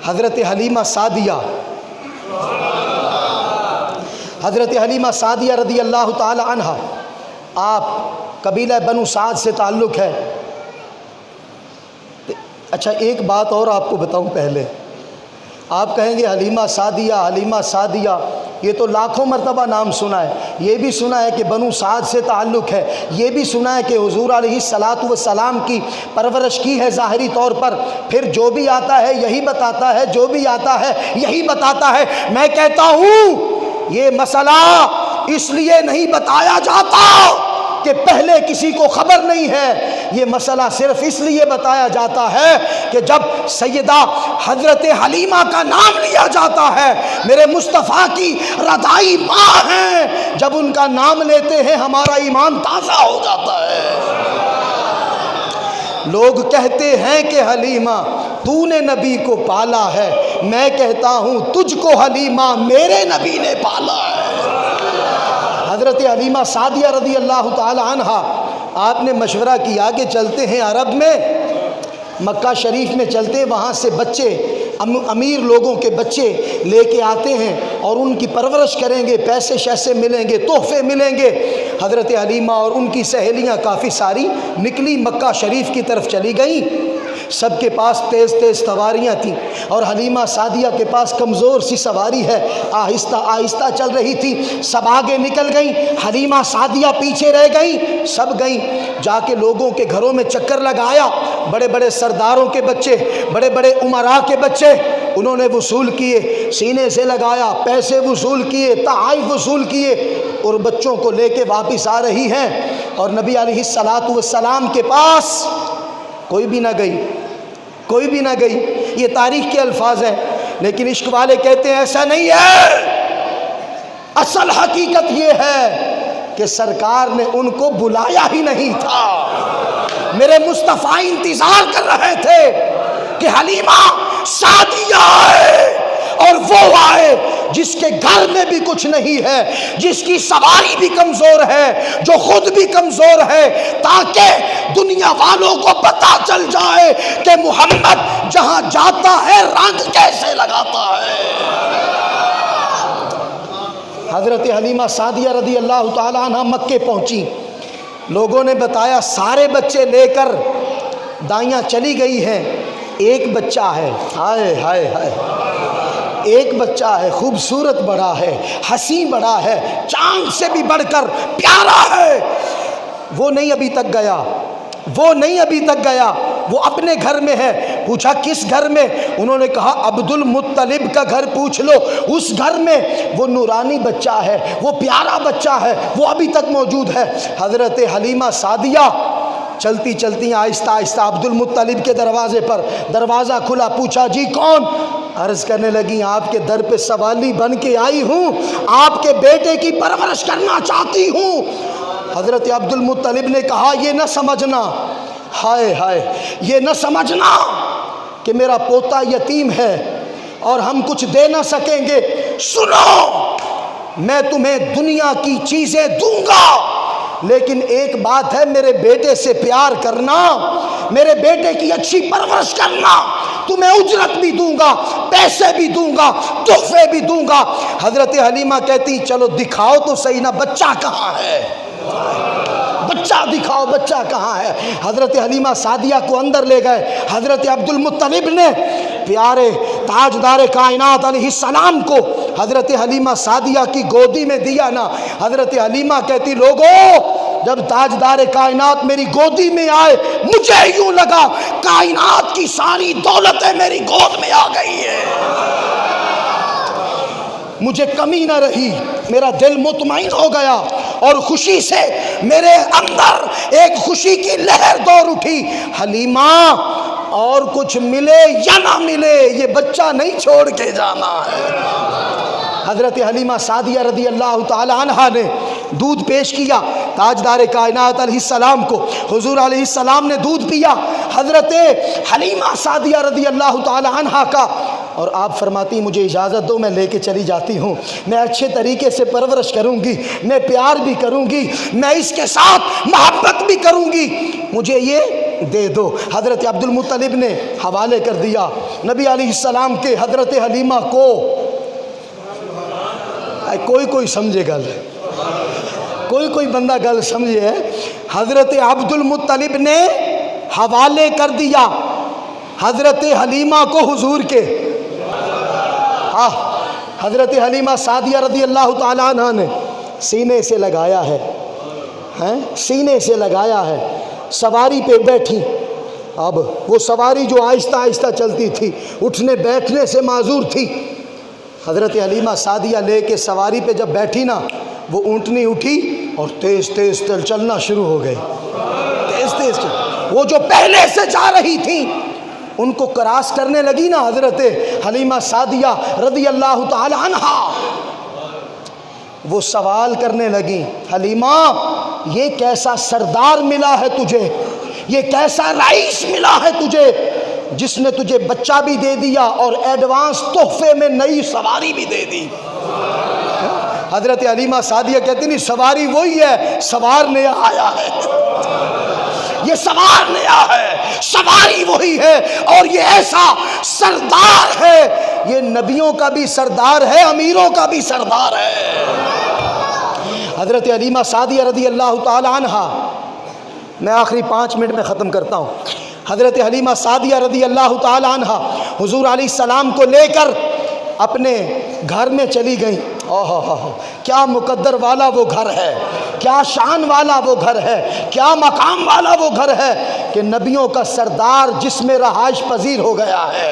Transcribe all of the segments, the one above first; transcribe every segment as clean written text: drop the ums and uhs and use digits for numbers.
हज़रत हलीमा सादिया, हज़रत हलीमा सादिया रदी अल्लाह ताला अन्हा, आप कबीला बनु साद से ताल्लुक़ है। अच्छा एक बात और आपको बताऊं पहले, आप कहेंगे हलीमा सादिया, हलीमा सादिया, ये तो लाखों मरतबा नाम सुना है। ये भी सुना है कि बनु साद से ताल्लुक़ है, ये भी सुना है कि हुज़ूर अलैहिस्सलातु वस्सलाम की परवरिश की है ज़ाहिरी तौर पर। फिर जो भी आता है यही बताता है, जो भी आता है यही बताता है। मैं कहता हूँ ये मसला इसलिए नहीं बताया जाता कि पहले किसी को खबर नहीं है, ये मसला सिर्फ इसलिए बताया जाता है कि जब सैयदा हज़रत हलीमा का नाम लिया जाता है, मेरे मुस्तफ़ा की रज़ाई माँ हैं, जब उनका नाम लेते हैं हमारा ईमान ताज़ा हो जाता है। लोग कहते हैं कि हलीमा तूने नबी को पाला है, मैं कहता हूँ तुझको हलीमा मेरे नबी ने पाला है। हज़रत हलीमा सादिया रदी अल्लाह ताला अन्हा, आपने मशवरा किया कि चलते हैं अरब में, मक्का शरीफ में चलते हैं, वहाँ से बच्चे अमीर लोगों के बच्चे लेके आते हैं और उनकी परवरिश करेंगे, पैसे शैसे मिलेंगे, तोहफे मिलेंगे। हज़रत हलीमा और उनकी सहेलियाँ काफ़ी सारी निकली, मक्का शरीफ की तरफ चली गई। सबके पास तेज़ तेज़ सवारियाँ थीं और हलीमा सादिया के पास कमज़ोर सी सवारी है, आहिस्ता आहिस्ता चल रही थी। सब आगे निकल गई, हलीमा सादिया पीछे रह गई। सब गई, जाके लोगों के घरों में चक्कर लगाया। बड़े बड़े सरदारों के बच्चे, बड़े बड़े उमरा के बच्चे, उन्होंने वसूल किए, सीने से लगाया, पैसे वसूल किए, तहाइफ वसूल किए और बच्चों को लेके वापस आ रही हैं। और नबी अलैहिस्सलातु वस्सलाम के पास कोई भी ना गई, कोई भी ना गई। ये तारीख़ के अल्फाज हैं, लेकिन इश्क वाले कहते हैं ऐसा नहीं है। असल हकीकत ये है कि सरकार ने उनको बुलाया ही नहीं था। मेरे मुस्तफ़ा इंतज़ार कर रहे थे कि हलीमा सादिया आए और वो आए जिसके घर में भी कुछ नहीं है, जिसकी सवारी भी कमज़ोर है, जो खुद भी कमज़ोर है, ताकि दुनिया वालों को पता चल जाए कि मोहम्मद जहां जाता है रंग कैसे लगाता है। हज़रत हलीमा सादिया रदी अल्लाह ताला अन्हा मक्के पहुंची। लोगों ने बताया सारे बच्चे लेकर दाइयाँ चली गई हैं, एक बच्चा है, हाय हाय हाय, एक बच्चा है, खूबसूरत बड़ा है, हसी बड़ा है, चांद से भी बढ़कर प्यारा है। वो नहीं अभी तक गया, वो नहीं अभी तक गया, वो अपने घर में है। पूछा किस घर में? उन्होंने कहा अब्दुल मुत्तलिब का घर पूछ लो, उस घर में वो नूरानी बच्चा है, वो प्यारा बच्चा है, वो अभी तक मौजूद है। हज़रत हलीमा सादिया चलती चलती आहिस्ता आहिस्ता अब्दुल मुत्तलिब के दरवाजे पर, दरवाज़ा खुला, पूछा जी कौन? अर्ज़ करने लगी आपके दर पे सवाली बन के आई हूँ, आपके बेटे की परवरिश करना चाहती हूँ। हज़रत अब्दुल मुत्तलिब ने कहा ये न समझना, हाय हाय, ये न समझना कि मेरा पोता यतीम है और हम कुछ दे ना सकेंगे। सुनो, मैं तुम्हें दुनिया की चीज़ें दूंगा, लेकिन एक बात है, मेरे बेटे से प्यार करना, मेरे बेटे की अच्छी परवरिश करना, तुम्हें उजरत भी दूंगा, पैसे भी दूंगा, तोहफे भी दूंगा। हज़रत हलीमा कहती चलो दिखाओ तो सही ना, बच्चा कहाँ है, बच्चा दिखाओ, बच्चा कहाँ है। हज़रत हलीमा सादिया को अंदर ले गए। हज़रत अब्दुल मुत्तलिब ने प्यारे ताजदार कायनात अलैहिस्सलाम को हज़रत हलीमा सादिया की गोदी में दिया ना। हज़रत हलीमा कहती लोगों, जब ताजदार कायनात मेरी गोदी में आए, मुझे यूं लगा कायनात की सारी दौलतें मेरी गोद में आ गई है, मुझे कमी न रही, मेरा दिल मुतमईन हो गया और खुशी से मेरे अंदर एक खुशी की लहर दौड़ उठी। हलीमा, और कुछ मिले या ना मिले, ये बच्चा नहीं छोड़ के जाना है। हज़रत हलीमा सादिया रदी अल्लाह ताला अन्हा ने दूध पेश किया ताजदार कायनात अलैहिस्सलाम को। हुजूर अलैहिस्सलाम ने दूध पिया। हज़रत हलीमा सादिया रदी अल्लाह ताला अन्हा का और आप फरमाती मुझे इजाज़त दो, मैं लेके चली जाती हूँ, मैं अच्छे तरीके से परवरिश करूँगी, मैं प्यार भी करूँगी, मैं इसके साथ मोहब्बत भी करूँगी, मुझे ये दे दो। हज़रत अब्दुल मुत्तलिब ने हवाले कर दिया नबी अलैहिस्सलाम के हज़रत हलीमा को। कोई समझे गल, कोई बंदा गल समझे। हज़रत अब्दुल मुत्तलिब ने हवाले कर दिया हज़रत हलीमा को हुजूर के। हज़रत हलीमा सादिया रज़ी अल्लाह ताला अन्हा ने सीने से लगाया है, सीने से लगाया है, सवारी पे बैठी। अब वो सवारी जो आहिस्ता आहिस्ता चलती थी, उठने बैठने से माजूर थी, हज़रत हलीमा सादिया ले के सवारी पे जब बैठी ना, वो ऊँटनी उठी और तेज़ तेज़ चलना शुरू हो गई, तेज़ तेज़ चल। वो जो पहले से जा रही थी उनको क्रॉस करने लगी ना हज़रत हलीमा सादिया रज़ी अल्लाह ताला अन्हा, वो सवाल करने लगी, हलीमा ये कैसा सरदार मिला है तुझे, ये कैसा रईस मिला है तुझे, जिसने तुझे बच्चा भी दे दिया और एडवांस तोहफे में नई सवारी भी दे दी। हज़रत हलीमा सादिया कहती नहीं, सवारी वही है, सवार नया आया है, ये सवार नया है, सवारी वही है, और ये ऐसा सरदार है, ये नबियों का भी सरदार है, अमीरों का भी सरदार है। हज़रत हलीमा सादिया रज़ी अल्लाह ताला अन्हा, मैं आखिरी 5 मिनट में ख़त्म करता हूँ। हज़रत हलीमा सादिया रज़ी अल्लाह ताला अन्हा हुज़ूर अलैहिस्सलाम को लेकर अपने घर में चली गई। ओहो, क्या मुकद्दर वाला वो घर है, क्या शान वाला वो घर है, क्या मकाम वाला वो घर है कि नबियों का सरदार जिसमें रहाइश पजीर हो गया है।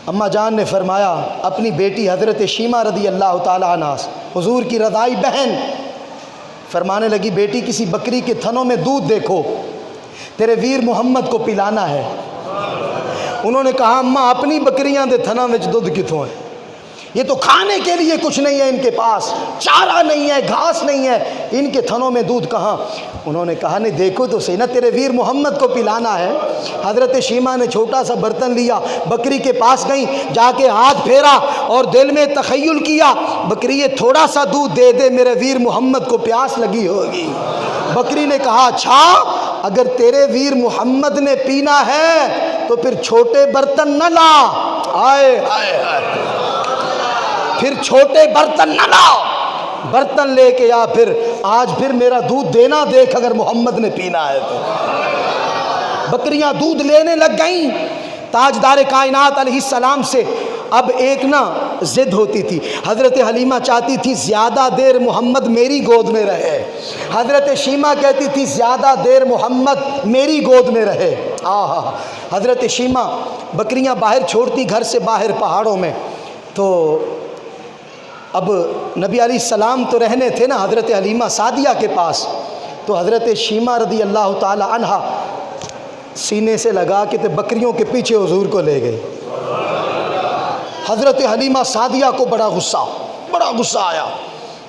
अम्मा जान ने फरमाया अपनी बेटी हज़रत शीमा रज़ी अल्लाह ताला अन्हा, हुज़ूर की रज़ाई बहन, फरमाने लगी, बेटी किसी बकरी के थनों में दूध देखो, तेरे वीर मोहम्मद को पिलाना है। उन्होंने कहा, अम्मा अपनी बकरियां दे थना में दूध कितों है, ये तो खाने के लिए कुछ नहीं है इनके पास, चारा नहीं है, घास नहीं है, इनके थनों में दूध कहाँ। उन्होंने कहा, नहीं देखो तो सही ना, तेरे वीर मोहम्मद को पिलाना है। हज़रत शीमा ने छोटा सा बर्तन लिया, बकरी के पास गई, जाके हाथ फेरा और दिल में तख़य्युल किया, बकरी ये थोड़ा सा दूध दे दे, मेरे वीर मोहम्मद को प्यास लगी होगी। बकरी ने कहा, अच्छा अगर तेरे वीर मोहम्मद ने पीना है तो फिर छोटे बर्तन न ला, आए हाय हाय, फिर छोटे बर्तन न ला, बर्तन लेके आ, फिर आज फिर मेरा दूध देना देख, अगर मोहम्मद ने पीना है तो। बकरियां दूध लेने लग गईं। ताजदार कायनात अलैहिस्सलाम से अब एक ना ज़िद होती थी, हज़रत हलीमा चाहती थी ज़्यादा देर मोहम्मद मेरी गोद में रहे, हज़रत शीमा कहती थी ज़्यादा देर मोहम्मद मेरी गोद में रहे। हज़रत शीमा बकरियां बाहर छोड़ती घर से बाहर पहाड़ों में, तो अब नबी अलैहिस्सलाम तो रहने थे ना हज़रत हलीमा सादिया के पास, तो हज़रत शीमा रज़ी अल्लाह ताला अन्हा सीने से लगा के तो बकरियों के पीछे हुजूर को ले गई। हज़रत हलीमा सादिया को बड़ा गुस्सा आया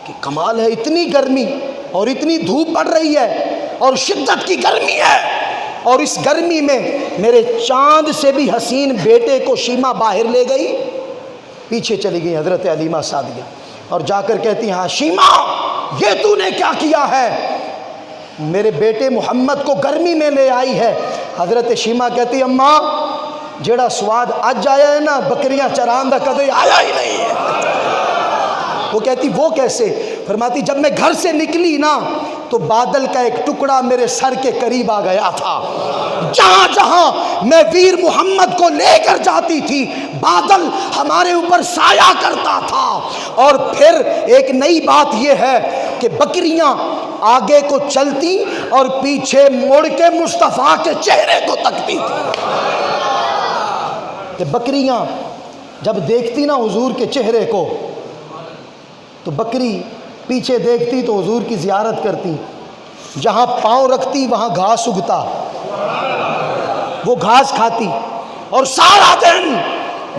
कि कमाल है, इतनी गर्मी और इतनी धूप पड़ रही है और शिद्दत की गर्मी है, और इस गर्मी में मेरे चांद से भी हसीन बेटे को शीमा बाहर ले गई। पीछे चली गई हज़रत हलीमा सादिया और जाकर कहती, हाँ शीमा ये तूने क्या किया है, मेरे बेटे मोहम्मद को गर्मी में ले आई है। हज़रत शीमा कहती, अम्मा जेड़ा स्वाद अज आया है ना, बकरियां चरान का कदे आया ही नहीं है। वो कहती, वो कैसे? फरमाती, जब मैं घर से निकली ना तो बादल का एक टुकड़ा मेरे सर के करीब आ गया था, जहां जहां मैं वीर मोहम्मद को लेकर जाती थी बादल हमारे ऊपर साया करता था। और फिर एक नई बात यह है कि बकरियां आगे को चलती और पीछे मुड़ के मुस्तफ़ा के चेहरे को तकती थी। कि बकरियां जब देखती ना हुजूर के चेहरे को, तो बकरी पीछे देखती तो हुजूर की ज़ियारत करती, जहाँ पाँव रखती वहाँ घास उगता, वो घास खाती, और सारा दिन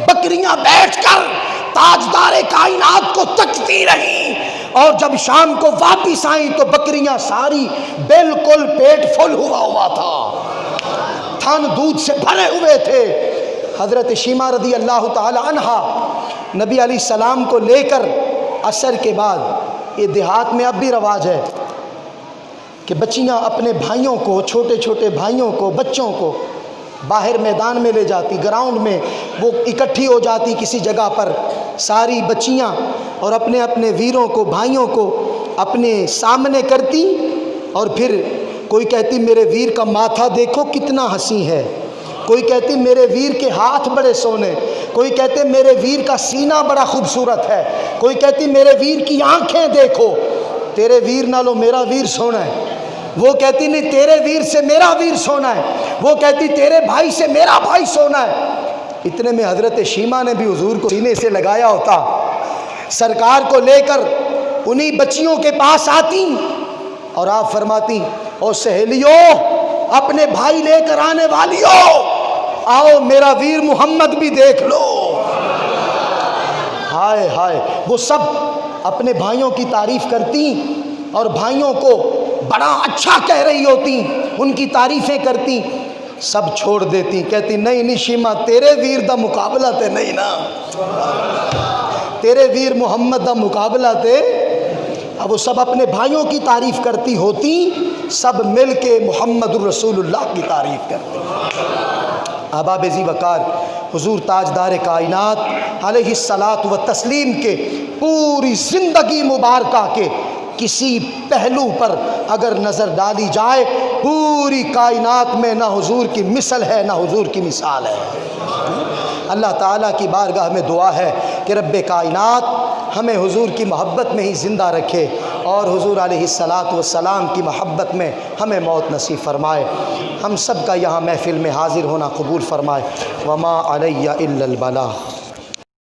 बकरियां बैठकर ताजदार कायनात को तकती रही। और जब शाम को वापिस आई तो बकरियां सारी बिल्कुल पेट फुल हुआ था, थन दूध से भरे हुए थे। हज़रत शीमा रदी अल्लाह ताला अन्हा नबी अलैहिस्सलाम को लेकर असर के बाद, ये देहात में अब भी रवाज है कि बच्चियाँ अपने भाइयों को, छोटे छोटे भाइयों को, बच्चों को बाहर मैदान में ले जाती, ग्राउंड में वो इकट्ठी हो जाती किसी जगह पर, सारी बच्चियाँ, और अपने अपने वीरों को, भाइयों को अपने सामने करती, और फिर कोई कहती मेरे वीर का माथा देखो कितना हंसी है, कोई कहती मेरे वीर के हाथ बड़े सोने, कोई कहते मेरे वीर का सीना बड़ा खूबसूरत है, कोई कहती मेरे वीर की आंखें देखो, तेरे वीर नालों मेरा वीर सोना है, वो कहती नहीं तेरे वीर से मेरा वीर सोना है, वो कहती तेरे भाई से मेरा भाई सोना है। इतने में हज़रत शीमा ने भी हुजूर को सीने से लगाया होता, सरकार को लेकर उन्हीं बच्चियों के पास आती और आप फरमाती, ओ सहेलियों, अपने भाई लेकर आने वालियों, आओ मेरा वीर मोहम्मद भी देख लो। हाय हाय, वो सब अपने भाइयों की तारीफ़ करती और भाइयों को बड़ा अच्छा कह रही होती, उनकी तारीफ़ें करती, सब छोड़ देती, कहती नहीं नहीं शीमा, तेरे वीर दा मुकाबला ते नहीं ना, तेरे वीर मोहम्मद दा मुकाबला ते। अब वो सब अपने भाइयों की तारीफ़ करती होती, सब मिल के मुहम्मदुर रसूलुल्लाह की तारीफ़ करते। अहबाब ज़ी वक़ार, हुज़ूर ताजदार कायनात अलैहिस्सलातु व तस्लीम के पूरी ज़िंदगी मुबारका के किसी पहलू पर अगर नज़र डाली जाए, पूरी कायनात में ना हुजूर की मिसल है ना हुजूर की मिसाल है। अल्लाह ताला की बारगाह में दुआ है कि रब्बे कायनात हमें हुजूर की मोहब्बत में ही ज़िंदा रखे और हुजूर अलैहिस्सलातु वस्सलाम की मोहब्बत में हमें मौत नसीब फ़रमाए। हम सब का यहाँ महफ़िल में हाज़िर होना कबूल फ़रमाए। वमा अलैया इल्लल बलाग़।